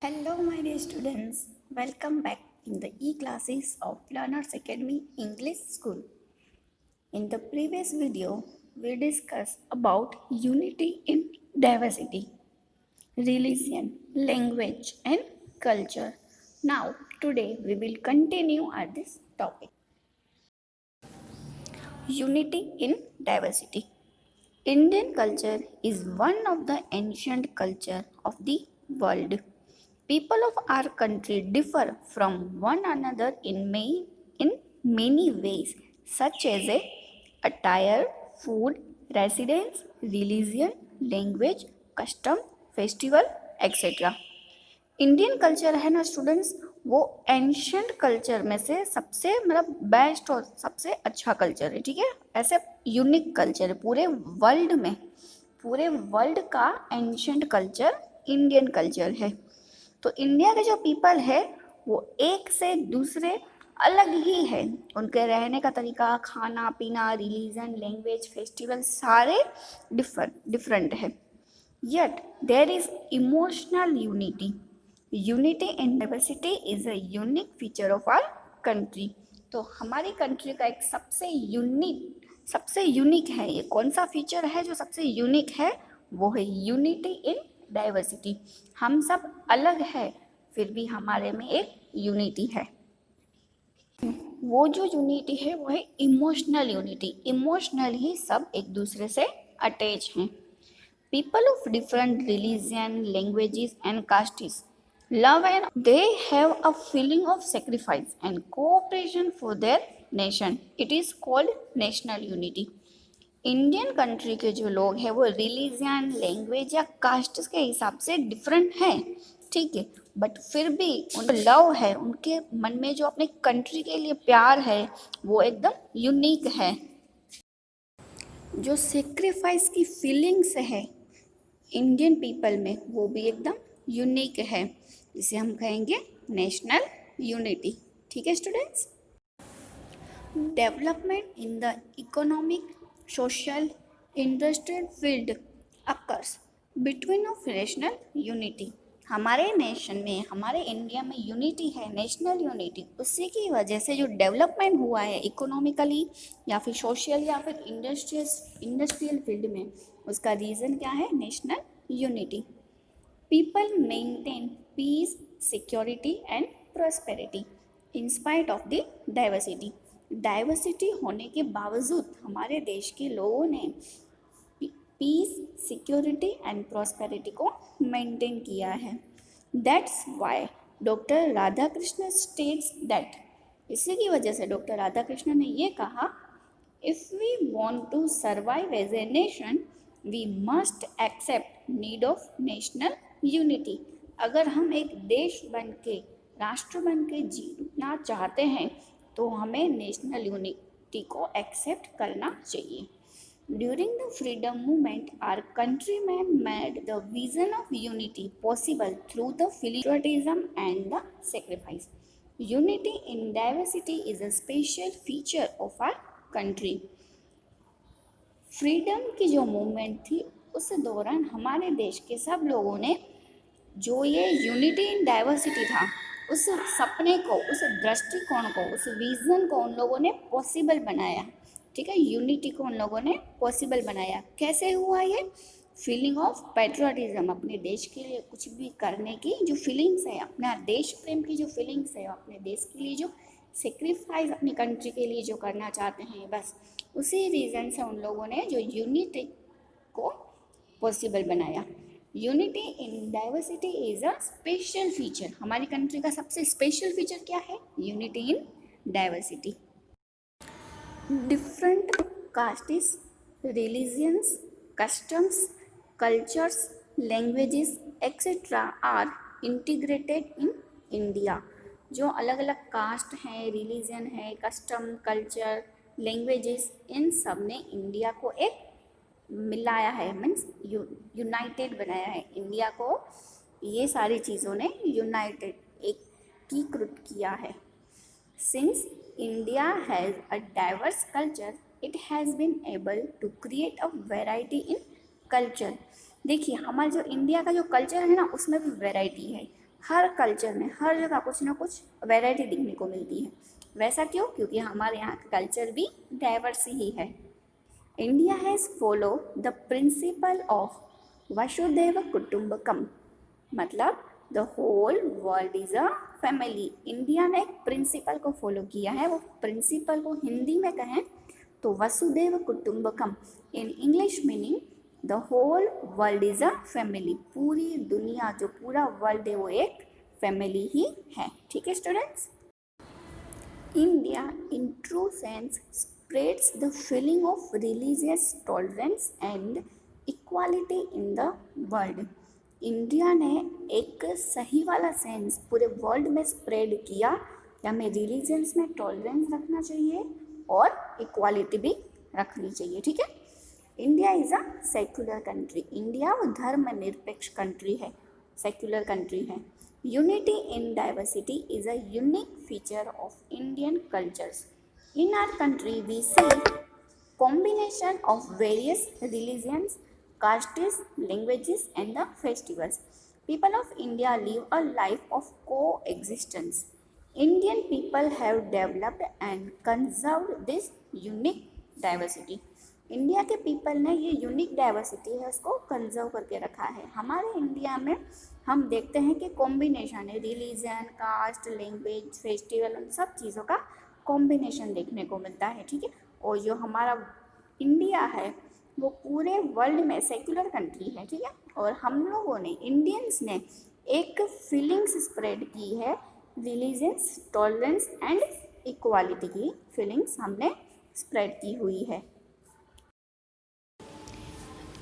Hello, my dear students. Welcome back in the e-classes of Learners Academy English School. In the previous video, we discussed about unity in diversity, religion, language, and culture. Now, today we will continue at this topic. Unity in diversity. Indian culture is one of the ancient culture of the world. People of our country differ from one another in many ways, such as attire, food, residence, religion, language, custom, festival, etc. Indian culture है ना students, वो ancient culture में से सबसे मतलब best और सबसे अच्छा कल्चर है। ठीक है, ऐसे यूनिक कल्चर है पूरे वर्ल्ड का एंशंट कल्चर इंडियन कल्चर है। तो इंडिया के जो पीपल है वो एक से दूसरे अलग ही है। उनके रहने का तरीका, खाना पीना, रिलीजन, लैंग्वेज, फेस्टिवल सारे डिफरेंट है। Yet there is emotional unity. Unity in diversity is a unique feature of our country. तो हमारी कंट्री का एक सबसे यूनिक है, ये कौन सा फीचर है जो सबसे यूनिक है? वो है यूनिटी इन डाइवर्सिटी। हम सब अलग है फिर भी हमारे में एक यूनिटी है। वो जो यूनिटी है वो है इमोशनल यूनिटी। इमोशनल ही सब एक दूसरे से अटैच हैं। People of different religion, languages and castes love and they have a feeling of sacrifice and cooperation for their nation. It is called national unity. Indian country के जो लोग हैं वो रिलीजन, लैंग्वेज या कास्ट के हिसाब से डिफरेंट हैं, ठीक है, बट फिर भी उनका लव है, उनके मन में जो अपने कंट्री के लिए प्यार है वो एकदम यूनिक है। जो सेक्रीफाइस की फीलिंग्स है इंडियन पीपल में वो भी एकदम यूनिक है, इसे हम कहेंगे नेशनल यूनिटी। ठीक है students. Development in the economic, social, industrial field occurs between of national unity. हमारे नेशन में, हमारे इंडिया में यूनिटी है, नेशनल यूनिटी। उसी की वजह से जो डेवलपमेंट हुआ है इकोनॉमिकली या फिर सोशल या फिर इंडस्ट्रियल फील्ड में, उसका रीज़न क्या है? National unity. People maintain peace, security and prosperity in spite of the diversity. Diversity होने के बावजूद हमारे देश के लोगों ने पीस, सिक्योरिटी एंड प्रॉस्पेरिटी को मेंटेन किया है। That's why doctor Radhakrishna states that, इसी की वजह से डॉक्टर राधाकृष्ण ने ये कहा, if we want to survive as a nation we must accept need of national unity. अगर हम एक देश बन के, राष्ट्र बन के जीना चाहते हैं तो हमें नेशनल यूनिटी को एक्सेप्ट करना चाहिए। During the freedom movement, our countrymen made the vision of unity possible through the patriotism and the sacrifice. Unity in diversity is a special feature of our country. Freedom की जो movement थी उस दौरान हमारे देश के सब लोगों ने जो ये यूनिटी इन डाइवर्सिटी था, उस सपने को, उस दृष्टिकोण को, उस विजन को उन लोगों ने पॉसिबल बनाया। ठीक है, यूनिटी को उन लोगों ने पॉसिबल बनाया। कैसे हुआ ये? फीलिंग ऑफ पैट्रियोटिज्म, अपने देश के लिए कुछ भी करने की जो फीलिंग्स है, अपना देश प्रेम की जो फीलिंग्स है, अपने देश के लिए जो सेक्रीफाइस अपनी कंट्री के लिए जो करना चाहते हैं, बस उसी रीज़न से उन लोगों ने जो यूनिटी को पॉसिबल बनाया। Unity in diversity is a special feature. हमारी कंट्री का सबसे स्पेशल फीचर क्या है? Unity in diversity. Different castes, religions, customs, cultures, languages, etc. are integrated in India. जो अलग अलग कास्ट हैं, रिलीजन है, कस्टम, कल्चर, लैंग्वेजेस, इन सब ने इंडिया को एक मिलाया है, मीन्स यूनाइटेड बनाया है इंडिया को। ये सारी चीज़ों ने यूनाइटेड, एकीकृत किया है। Since India has a diverse culture, it has been able to create a variety in culture. देखिए हमारा जो इंडिया का जो कल्चर है ना, उसमें भी वैरायटी है। हर कल्चर में हर जगह कुछ ना कुछ वैरायटी दिखने को मिलती है। वैसा क्यों? क्योंकि हमारे यहाँ का कल्चर भी डाइवर्स ही है। India has follow the principle of वसुधैव कुटुंबकम, मतलब the whole world is a family. India ने एक प्रिंसिपल को फॉलो किया है। वो प्रिंसिपल को हिंदी में कहें तो वसुधैव कुटुंबकम, in English meaning the whole world is a family. पूरी दुनिया, जो पूरा वर्ल्ड है, वो एक फैमिली ही है। ठीक है students. India, in true sense, spreads the feeling of religious tolerance and equality in the world. India ने एक सही वाला सेंस पूरे वर्ल्ड में स्प्रेड किया कि हमें रिलीजन्स में टॉलरेंस रखना चाहिए और इक्वालिटी भी रखनी चाहिए। ठीक है। India is a secular country. India वो धर्मनिरपेक्ष कंट्री है, सेक्युलर कंट्री है। Unity in diversity is a unique feature of Indian cultures. In our country, we see combination of various religions, castes, languages, and the festivals. People of India live a life of coexistence. Indian people have developed and conserved this unique diversity. India के people ने ये unique diversity है उसको conserve करके रखा है। हमारे India में हम देखते हैं कि कॉम्बिनेशन है, रिलीजन, कास्ट, लैंग्वेज, फेस्टिवल, उन सब चीज़ों का कॉम्बिनेशन देखने को मिलता है। ठीक है। और जो हमारा इंडिया है वो पूरे वर्ल्ड में सेक्युलर कंट्री है। ठीक है। और हम लोगों ने, इंडियंस ने, एक फीलिंग्स स्प्रेड की है, रिलीजन्स, टॉलरेंस एंड इक्वालिटी की फीलिंग्स हमने स्प्रेड की हुई है।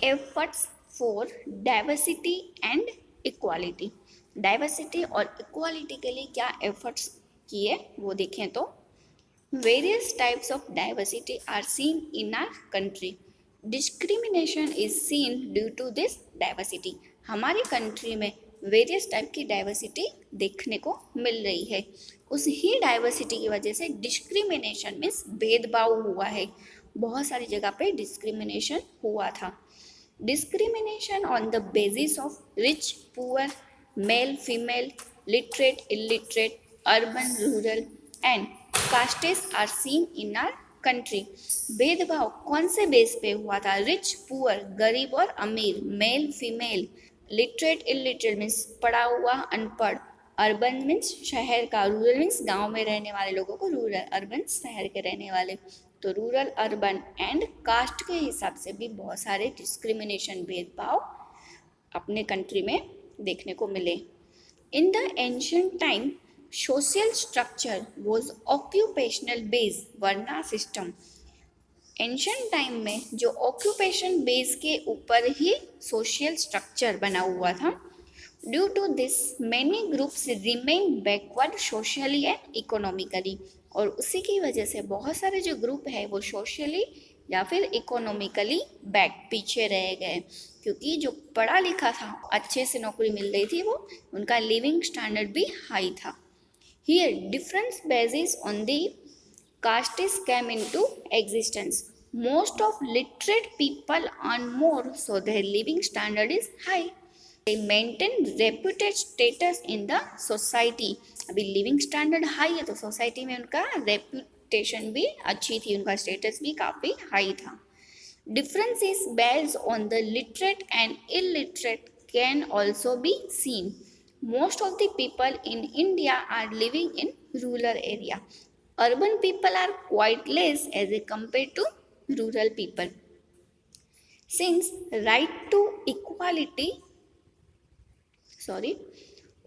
Efforts for diversity and equality. Diversity और इक्वालिटी के लिए क्या एफर्ट्स किए वो देखें तो various types of diversity are seen in our country. Discrimination is seen due to this diversity. हमारी कंट्री में वेरियस टाइप की डाइवर्सिटी देखने को मिल रही है। उस ही डाइवर्सिटी की वजह से डिस्क्रिमिनेशन मीन्स भेदभाव हुआ है। बहुत सारी जगह पे डिस्क्रिमिनेशन हुआ था। Discrimination on the basis of rich, poor, male, female, literate, illiterate, urban, rural and castes are seen in our country. भेदभाव कौन से बेस पे हुआ था? रिच, पुअर, गरीब और अमीर, male, female, literate, illiterate means पढ़ा हुआ, अनपढ़, अर्बन मीन्स शहर का, रूरल मीन्स गांव में रहने वाले लोगों को रूरल, अर्बन शहर के रहने वाले। तो रूरल, अर्बन एंड कास्ट के हिसाब से भी बहुत सारे डिस्क्रिमिनेशन, भेदभाव अपने कंट्री में देखने को मिले। In the ancient time social structure was occupational base varna system. Ancient time में जो ऑक्यूपेशन बेस के ऊपर ही सोशल स्ट्रक्चर बना हुआ था। Due to this many groups remain backward socially and economically. और उसी की वजह से बहुत सारे जो ग्रुप है वो सोशली या फिर इकोनॉमिकली बैक, पीछे रह गए। क्योंकि जो पढ़ा लिखा था, अच्छे से नौकरी मिल रही थी, वो उनका लिविंग स्टैंडर्ड भी हाई था। Here difference basis on the castes came into existence. Most of literate people earn more, so their living standard is high. They maintain reputed status in the society. अभी living standard high है तो society में उनका reputation भी अच्छी थी, उनका status भी काफ़ी हाई था। Difference is based on the literate and illiterate can also be seen. Most of the people in India are living in rural area. Urban people are quite less as compared to rural people. Since right to equality,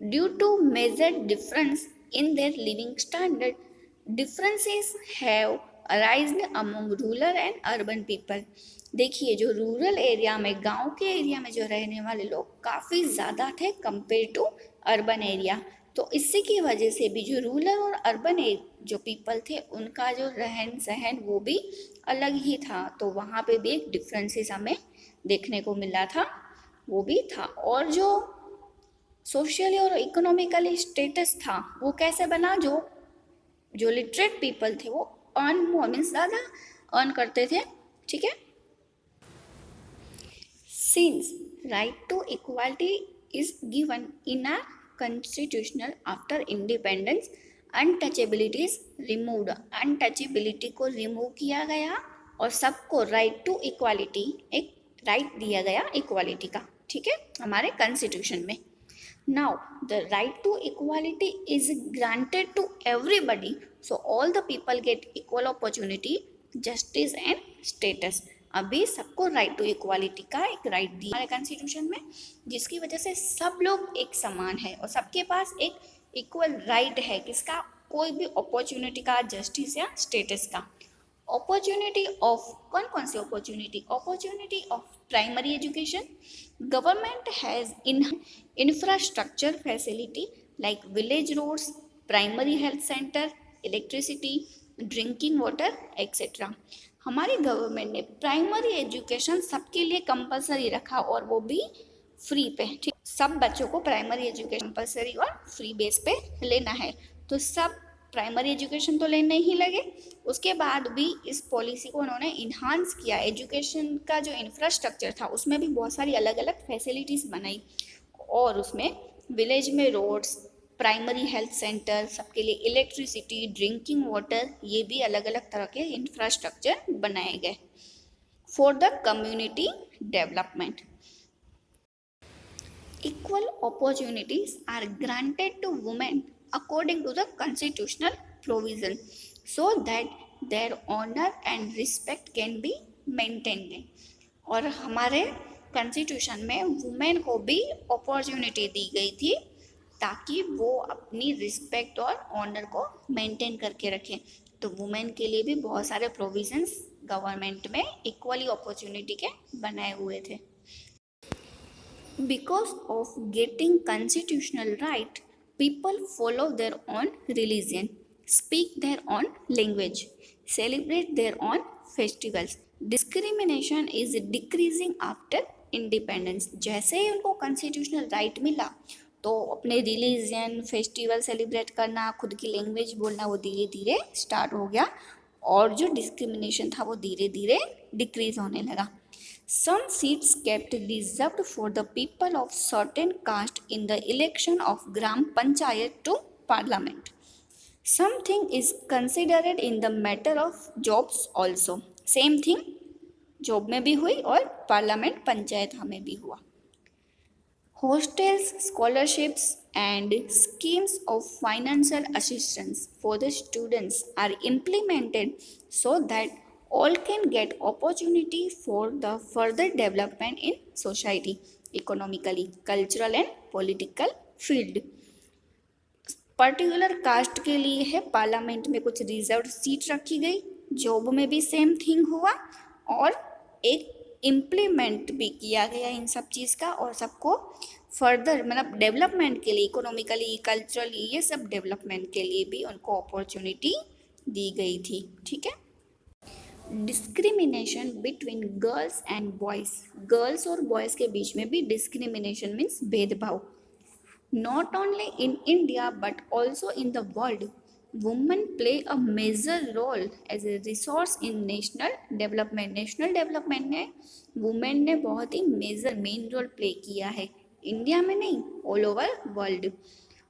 due to major difference in their living standard, differences have arisen among rural and urban people. देखिए, जो rural area में, गांव के area में जो रहने वाले लोग काफ़ी ज़्यादा थे कंपेयर टू अर्बन एरिया। तो इसी की वजह से भी जो रूरल और अर्बन जो पीपल थे उनका जो रहन सहन वो भी अलग ही था। तो वहाँ पे भी एक डिफरेंसेस हमें देखने को मिला था, वो भी था। और जो सोशली और इकोनॉमिकली स्टेटस था वो कैसे बना? जो लिटरेट पीपल थे वो अर्न मोर मीन्स ज़्यादा अर्न करते थे। ठीक है। Since right to equality is given in our constitutional after independence. Untouchability is removed, untouchability को रिमूव किया गया और सबको राइट टू इक्वालिटी, एक राइट दिया गया इक्वालिटी का, ठीक है, हमारे कॉन्स्टिट्यूशन में. Now the right to equality is granted to everybody, so all the people get equal opportunity, justice and status. अभी सबको राइट टू इक्वालिटी का एक राइट दिया हमारे कॉन्स्टिट्यूशन में, जिसकी वजह से सब लोग एक समान है और सबके पास एक इक्वल राइट है किसका, कोई भी अपॉर्चुनिटी का, जस्टिस या स्टेटस का. अपॉर्चुनिटी ऑफ कौन कौन सी opportunity, opportunity of primary education. Government has infrastructure facility like village roads, primary health centre, electricity, drinking water etcetera. हमारी गवर्नमेंट ने प्राइमरी एजुकेशन सबके लिए कंपलसरी रखा और वो भी फ्री पे, ठीक, सब बच्चों को प्राइमरी एजुकेशन कंपलसरी और फ्री बेस पे लेना है. तो सब प्राइमरी एजुकेशन तो लेने ही लगे. उसके बाद भी इस पॉलिसी को उन्होंने इन्हांस किया, एजुकेशन का जो इंफ्रास्ट्रक्चर था उसमें भी बहुत सारी अलग अलग फैसिलिटीज़ बनाई और उसमें विलेज में रोड्स, प्राइमरी हेल्थ सेंटर, सबके लिए इलेक्ट्रिसिटी, ड्रिंकिंग वाटर, ये भी अलग अलग तरह के इंफ्रास्ट्रक्चर बनाए गए for the community development. Equal opportunities are granted to women according to the constitutional provision so that their honor and respect can be maintained. और हमारे कॉन्स्टिट्यूशन में वुमेन को भी अपॉर्चुनिटी दी गई थी ताकि वो अपनी रिस्पेक्ट और ऑनर को मेंटेन करके रखें. तो वुमेन के लिए भी बहुत सारे प्रोविजंस गवर्नमेंट में इक्वली अपॉर्चुनिटी के बनाए हुए थे. Because of getting constitutional right, people follow their own religion, speak their own language, celebrate their own festivals. Discrimination is decreasing after independence. जैसे ही उनको constitutional right मिला तो अपने रिलीजन, फेस्टिवल सेलिब्रेट करना, खुद की लैंग्वेज बोलना वो धीरे धीरे स्टार्ट हो गया और जो डिस्क्रिमिनेशन था वो धीरे धीरे डिक्रीज होने लगा. Some seats kept reserved for the people of certain caste in the election of Gram Panchayat to Parliament. Something is considered in the matter of jobs also. Same thing job में भी हुई और parliament panchayat में भी हुआ. Hostels, scholarships and schemes of financial assistance for the students are implemented so that all can get opportunity for the further development in society, economically, cultural and political field. Particular caste के लिए है parliament में कुछ reserve seat रखी गई, job में भी same thing हुआ और एक इम्प्लीमेंट भी किया गया इन सब चीज़ का और सबको फर्दर मतलब डेवलपमेंट के लिए, इकोनॉमिकली, कल्चरली, ये सब डेवलपमेंट के लिए भी उनको अपॉर्चुनिटी दी गई थी. ठीक है. Discrimination between girls and boys, girls और बॉयज़ के बीच में भी डिस्क्रिमिनेशन मीन्स भेदभाव. Not only in India but also in the world, women play a major role as a resource in national development. National development में women ने बहुत ही main role play किया है, इंडिया में नहीं, all over world.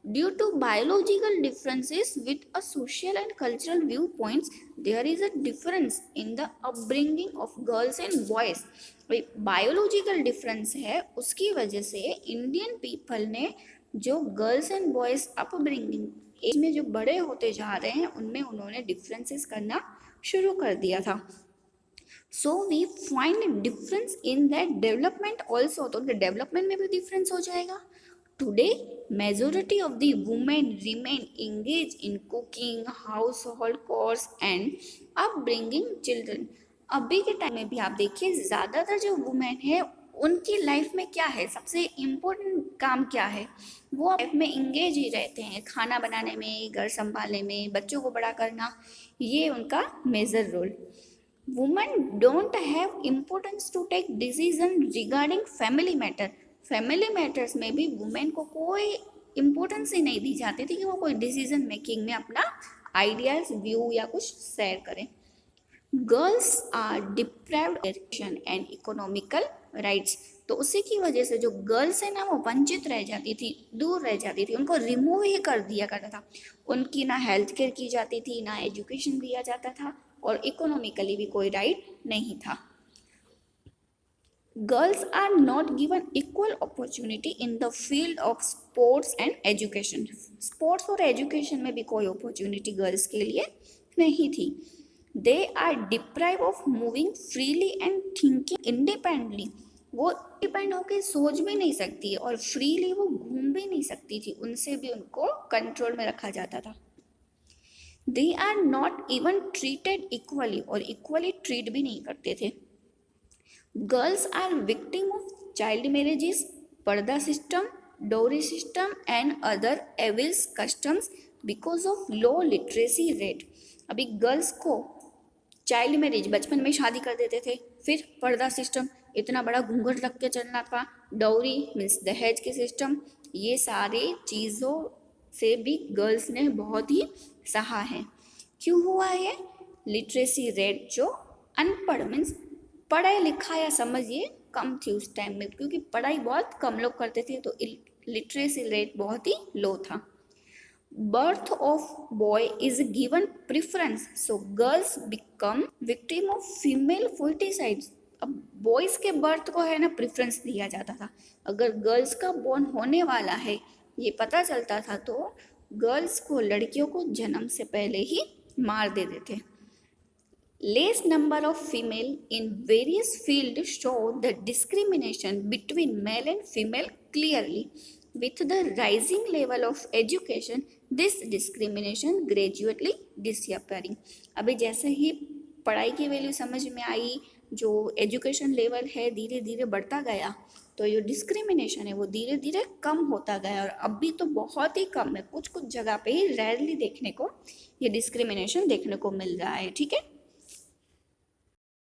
Due to biological differences with a social and cultural viewpoints, there is a difference in the upbringing of girls and boys. Biological difference है, उसकी वजह से इंडियन पीपल ने जो girls and boys upbringing age में जो बड़े होते जा रहे हैं उनमें उन्होंने डिफरेंसेस करना शुरू कर दिया था. So we find difference in that development also. तो उनके डेवलपमेंट में भी डिफरेंस हो जाएगा. Today, majority of the women remain engaged in cooking, household chores and upbringing children. अभी के टाइम में भी आप देखिए ज़्यादातर जो वुमेन है उनकी लाइफ में क्या है, सबसे इम्पोर्टेंट काम क्या है, वो लाइफ में इंगेज ही रहते हैं, खाना बनाने में, घर संभालने में, बच्चों को बड़ा करना, ये उनका major role. Women don't have importance to take decision regarding family matter. Family matters में भी वुमेन को कोई इम्पोर्टेंस ही नहीं दी जाती थी कि वो कोई डिसीजन मेकिंग में अपना आइडियाज, व्यू या कुछ शेयर करें. Girls are deprived education and economical rights. तो उसी की वजह से जो गर्ल्स है ना वो वंचित रह जाती थी, दूर रह जाती थी, उनको रिमूव ही कर दिया करता था। उनकी ना हेल्थ केयर की जाती थी, ना एजुकेशन दिया जाता था, और इकोनॉमिकली भी कोई राइट नहीं था। Girls are not given equal opportunity in the field of sports and education. Sports और एजुकेशन में भी कोई अपॉर्चुनिटी गर्ल्स के लिए नहीं थी। They are deprive of moving freely and thinking independently. वो डिपेंड होकर सोच भी नहीं सकती और फ्रीली वो घूम भी नहीं सकती थी, उनसे भी उनको कंट्रोल में रखा जाता था। They are not even treated equally, और इक्वली ट्रीट भी नहीं करते थे। Girls are victim of child marriages, purdah system, dowry system and other evils customs because of low literacy rate. अभी गर्ल्स को चाइल्ड मैरिज, बचपन में शादी कर देते थे, फिर पर्दा सिस्टम, इतना बड़ा घूंघट रख के चलना था, डोरी मीन्स दहेज के सिस्टम, ये सारे चीज़ों से भी गर्ल्स ने बहुत ही सहा है। क्यों हुआ ये? लिटरेसी रेट जो अनपढ़ मीन्स पढ़ा लिखा या समझिए कम थी उस टाइम में, क्योंकि पढ़ाई बहुत कम लोग करते थे, तो लिटरेसी रेट बहुत ही लो था। Birth of boy is given preference, so girls become victim of female foeticide. अब बॉयज़ के बर्थ को है ना प्रिफरेंस दिया जाता था, अगर गर्ल्स का बोर्न होने वाला है ये पता चलता था तो गर्ल्स को, लड़कियों को जन्म से पहले ही मार देते थे। Less number of female in various fields show the discrimination between male and female clearly. With the rising level of education, this discrimination gradually disappearing. अभी जैसे ही पढ़ाई की वैल्यू समझ में आई, जो एजुकेशन लेवल है धीरे धीरे बढ़ता गया, तो ये डिस्क्रिमिनेशन है वो धीरे धीरे कम होता गया, और अभी तो बहुत ही कम है, कुछ कुछ जगह पे ही रेयरली देखने को ये डिस्क्रिमिनेशन देखने को मिल रहा है। ठीक है,